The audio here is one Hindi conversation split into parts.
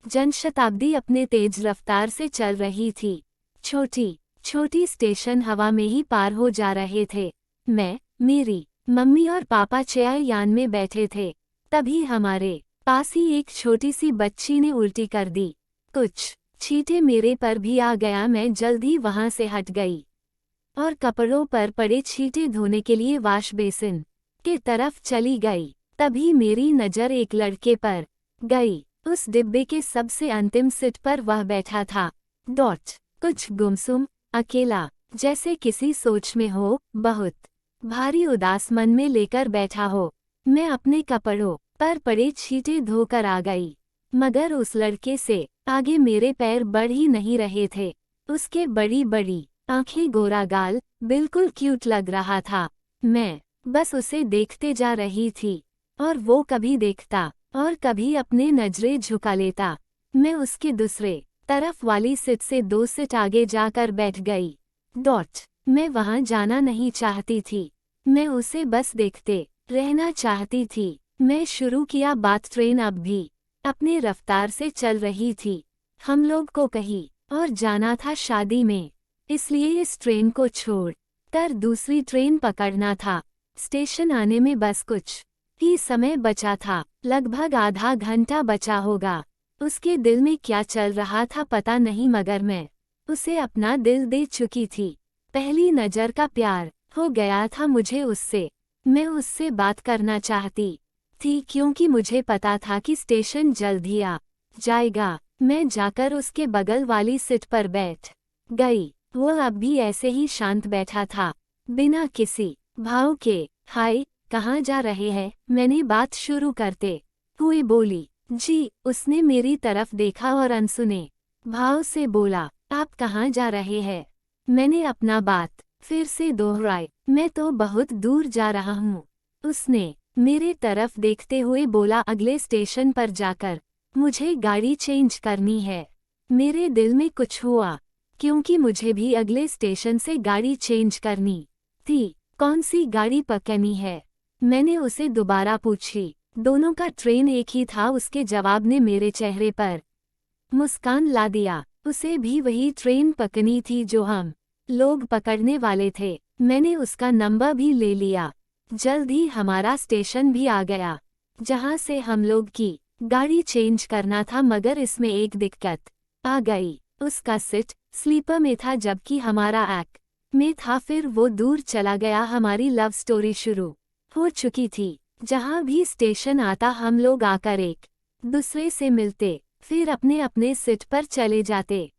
जनशताब्दी अपने तेज रफ्तार से चल रही थी। छोटी छोटी स्टेशन हवा में ही पार हो जा रहे थे। मैं, मेरी मम्मी और पापा चेयर यान में बैठे थे। तभी हमारे पास ही एक छोटी सी बच्ची ने उल्टी कर दी। कुछ छींटे मेरे पर भी आ गया। मैं जल्दी वहां से हट गई और कपड़ों पर पड़े छींटे धोने के लिए वॉश बेसिन के तरफ चली गई। तभी मेरी नज़र एक लड़के पर गई। उस डिब्बे के सबसे अंतिम सीट पर वह बैठा था। कुछ गुमसुम, अकेला, जैसे किसी सोच में हो, बहुत भारी उदास मन में लेकर बैठा हो। मैं अपने कपड़ों पर पड़े छींटे धोकर आ गई, मगर उस लड़के से आगे मेरे पैर बढ़ ही नहीं रहे थे। उसके बड़ी बड़ी आंखें, गोरा गाल, बिल्कुल क्यूट लग रहा था। मैं बस उसे देखते जा रही थी और वो कभी देखता और कभी अपने नजरें झुका लेता। मैं उसके दूसरे तरफ वाली सीट से 2 सीट आगे जाकर बैठ गई। मैं वहां जाना नहीं चाहती थी। मैं उसे बस देखते रहना चाहती थी। मैं शुरू किया बात। ट्रेन अब भी अपने रफ्तार से चल रही थी। हम लोग को कहीं और जाना था शादी में, इसलिए इस ट्रेन को छोड़ कर दूसरी ट्रेन पकड़ना था। स्टेशन आने में बस कुछ ही समय बचा था, लगभग आधा घंटा बचा होगा। उसके दिल में क्या चल रहा था पता नहीं, मगर मैं उसे अपना दिल दे चुकी थी। पहली नज़र का प्यार हो गया था मुझे उससे। मैं उससे बात करना चाहती थी क्योंकि मुझे पता था कि स्टेशन जल्द ही आ जाएगा। मैं जाकर उसके बगल वाली सीट पर बैठ गई। वो अब भी ऐसे ही शांत बैठा था, बिना किसी भाव के। हाय, कहाँ जा रहे हैं? मैंने बात शुरू करते हुए बोली। जी, उसने मेरी तरफ देखा और अनसुने भाव से बोला, आप कहाँ जा रहे हैं? मैंने अपना बात फिर से दोहराई। मैं तो बहुत दूर जा रहा हूँ। उसने मेरे तरफ देखते हुए बोला, अगले स्टेशन पर जाकर मुझे गाड़ी चेंज करनी है। मेरे दिल में कुछ हुआ क्योंकि मुझे भी अगले स्टेशन से गाड़ी चेंज करनी थी। कौन सी गाड़ी पकड़नी है? मैंने उसे दोबारा पूछी। दोनों का ट्रेन एक ही था। उसके जवाब ने मेरे चेहरे पर मुस्कान ला दिया। उसे भी वही ट्रेन पकड़नी थी जो हम लोग पकड़ने वाले थे। मैंने उसका नंबर भी ले लिया। जल्द ही हमारा स्टेशन भी आ गया जहां से हम लोग की गाड़ी चेंज करना था, मगर इसमें एक दिक्कत आ गई। उसका सीट स्लीपर में था जबकि हमारा एक्ट में था। फिर वो दूर चला गया। हमारी लव स्टोरी शुरू हो चुकी थी। जहां भी स्टेशन आता हम लोग आकर एक दूसरे से मिलते, फिर अपने अपने सीट पर चले जाते।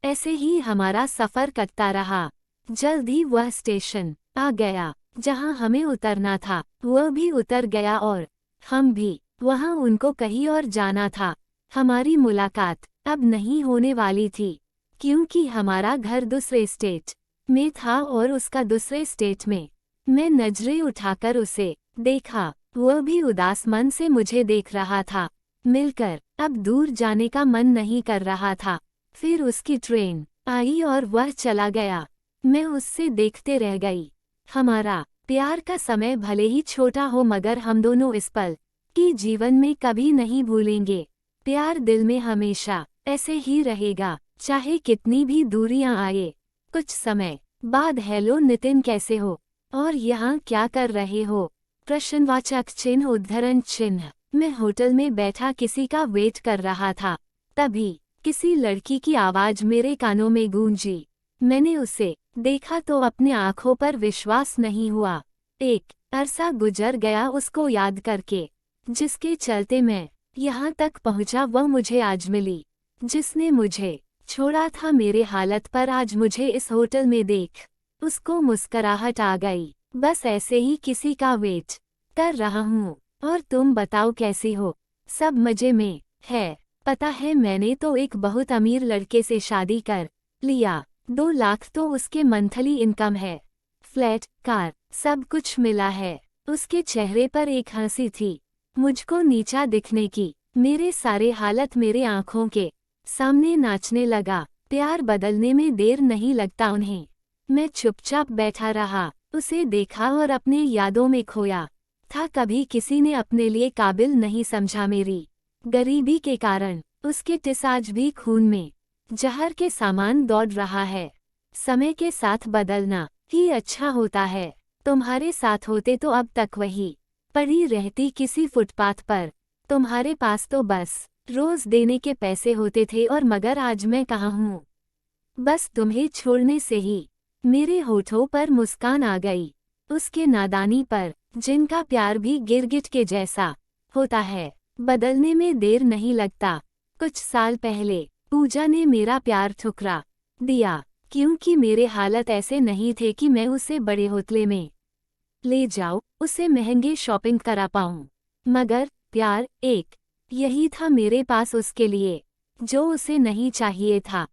ऐसे ही हमारा सफर कटता रहा। जल्द ही वह स्टेशन आ गया जहां हमें उतरना था। वह भी उतर गया और हम भी। वहां उनको कहीं और जाना था। हमारी मुलाकात अब नहीं होने वाली थी क्योंकि हमारा घर दूसरे स्टेट में था और उसका दूसरे स्टेट में। मैं नजरें उठाकर उसे देखा। वह भी उदास मन से मुझे देख रहा था। मिलकर अब दूर जाने का मन नहीं कर रहा था। फिर उसकी ट्रेन आई और वह चला गया। मैं उससे देखते रह गई। हमारा प्यार का समय भले ही छोटा हो, मगर हम दोनों इस पल की जीवन में कभी नहीं भूलेंगे। प्यार दिल में हमेशा ऐसे ही रहेगा, चाहे कितनी भी दूरियां आए। कुछ समय बाद, हेलो नितिन, कैसे हो और यहाँ क्या कर रहे हो? प्रश्नवाचक चिन्ह, उद्धरण चिन्ह। मैं होटल में बैठा किसी का वेट कर रहा था। तभी किसी लड़की की आवाज मेरे कानों में गूंजी। मैंने उसे देखा तो अपने आंखों पर विश्वास नहीं हुआ। एक अरसा गुजर गया उसको याद करके, जिसके चलते मैं यहाँ तक पहुँचा। वह मुझे आज मिली, जिसने मुझे छोड़ा था मेरे हालत पर। आज मुझे इस होटल में देख उसको मुस्कुराहट आ गई। बस ऐसे ही किसी का वेट कर रहा हूँ। और तुम बताओ कैसी हो? सब मजे में है? पता है, मैंने तो एक बहुत अमीर लड़के से शादी कर लिया। 2 लाख तो उसके मंथली इनकम है। फ्लैट, कार, सब कुछ मिला है। उसके चेहरे पर एक हंसी थी मुझको नीचा दिखने की। मेरे सारे हालत मेरे आंखों के सामने नाचने लगा। प्यार बदलने में देर नहीं लगता उन्हें। मैं चुपचाप बैठा रहा, उसे देखा और अपने यादों में खोया था। कभी किसी ने अपने लिए काबिल नहीं समझा। मेरी गरीबी के कारण उसके टिस आज भी खून में जहर के सामान दौड़ रहा है। समय के साथ बदलना ही अच्छा होता है। तुम्हारे साथ होते तो अब तक वही पड़ी रहती किसी फुटपाथ पर। तुम्हारे पास तो बस रोज देने के पैसे होते थे, और मगर आज मैं कहाँ हूँ। बस तुम्हें छोड़ने से ही मेरे होठों पर मुस्कान आ गई। उसके नादानी पर, जिनका प्यार भी गिरगिट के जैसा होता है, बदलने में देर नहीं लगता। कुछ साल पहले पूजा ने मेरा प्यार ठुकरा दिया, क्योंकि मेरे हालत ऐसे नहीं थे कि मैं उसे बड़े होटल में ले जाऊं, उसे महंगे शॉपिंग करा पाऊं। मगर प्यार एक यही था मेरे पास उसके लिए, जो उसे नहीं चाहिए था।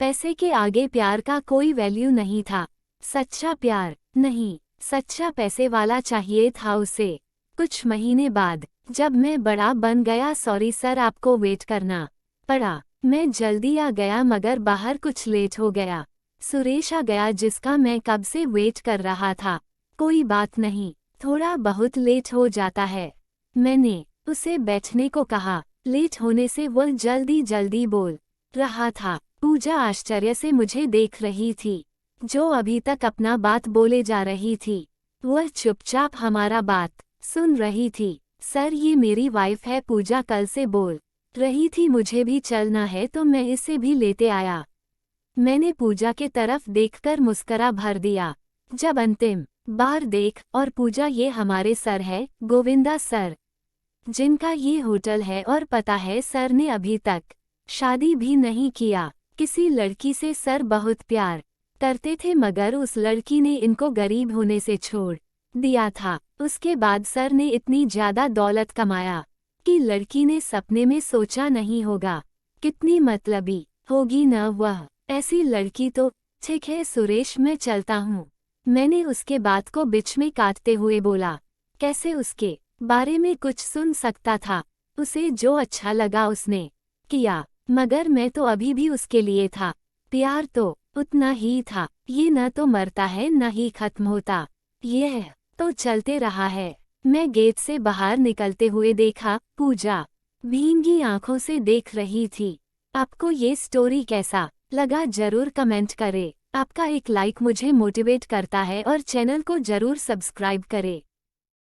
पैसे के आगे प्यार का कोई वैल्यू नहीं था। सच्चा प्यार नहीं, सच्चा पैसे वाला चाहिए था उसे। कुछ महीने बाद जब मैं बड़ा बन गया, सॉरी सर आपको वेट करना पड़ा। मैं जल्दी आ गया, मगर बाहर कुछ लेट हो गया। सुरेश आ गया, जिसका मैं कब से वेट कर रहा था। कोई बात नहीं, थोड़ा बहुत लेट हो जाता है। मैंने उसे बैठने को कहा। लेट होने से वह जल्दी जल्दी बोल रहा था। पूजा आश्चर्य से मुझे देख रही थी, जो अभी तक अपना बात बोले जा रही थी। वह चुपचाप हमारा बात सुन रही थी। सर ये मेरी वाइफ है, पूजा कल से बोल रही थी मुझे भी चलना है, तो मैं इसे भी लेते आया। मैंने पूजा के तरफ देखकर मुस्करा भर दिया। जब अंतिम बार देख, और पूजा ये हमारे सर है, गोविंदा सर, जिनका ये होटल है, और पता है सर ने अभी तक शादी भी नहीं किया। किसी लड़की से सर बहुत प्यार करते थे, मगर उस लड़की ने इनको गरीब होने से छोड़ दिया था। उसके बाद सर ने इतनी ज्यादा दौलत कमाया कि लड़की ने सपने में सोचा नहीं होगा। कितनी मतलबी होगी न वह। ऐसी लड़की तो ठीक है सुरेश, मैं चलता हूँ। मैंने उसके बात को बीच में काटते हुए बोला। कैसे उसके बारे में कुछ सुन सकता था। उसे जो अच्छा लगा उसने किया, मगर मैं तो अभी भी उसके लिए था। प्यार तो उतना ही था। ये न तो मरता है न ही खत्म होता, यह तो चलते रहा है। मैं गेट से बाहर निकलते हुए देखा, पूजा भींगी आंखों से देख रही थी। आपको ये स्टोरी कैसा लगा जरूर कमेंट करें। आपका एक लाइक मुझे मोटिवेट करता है, और चैनल को जरूर सब्सक्राइब करें।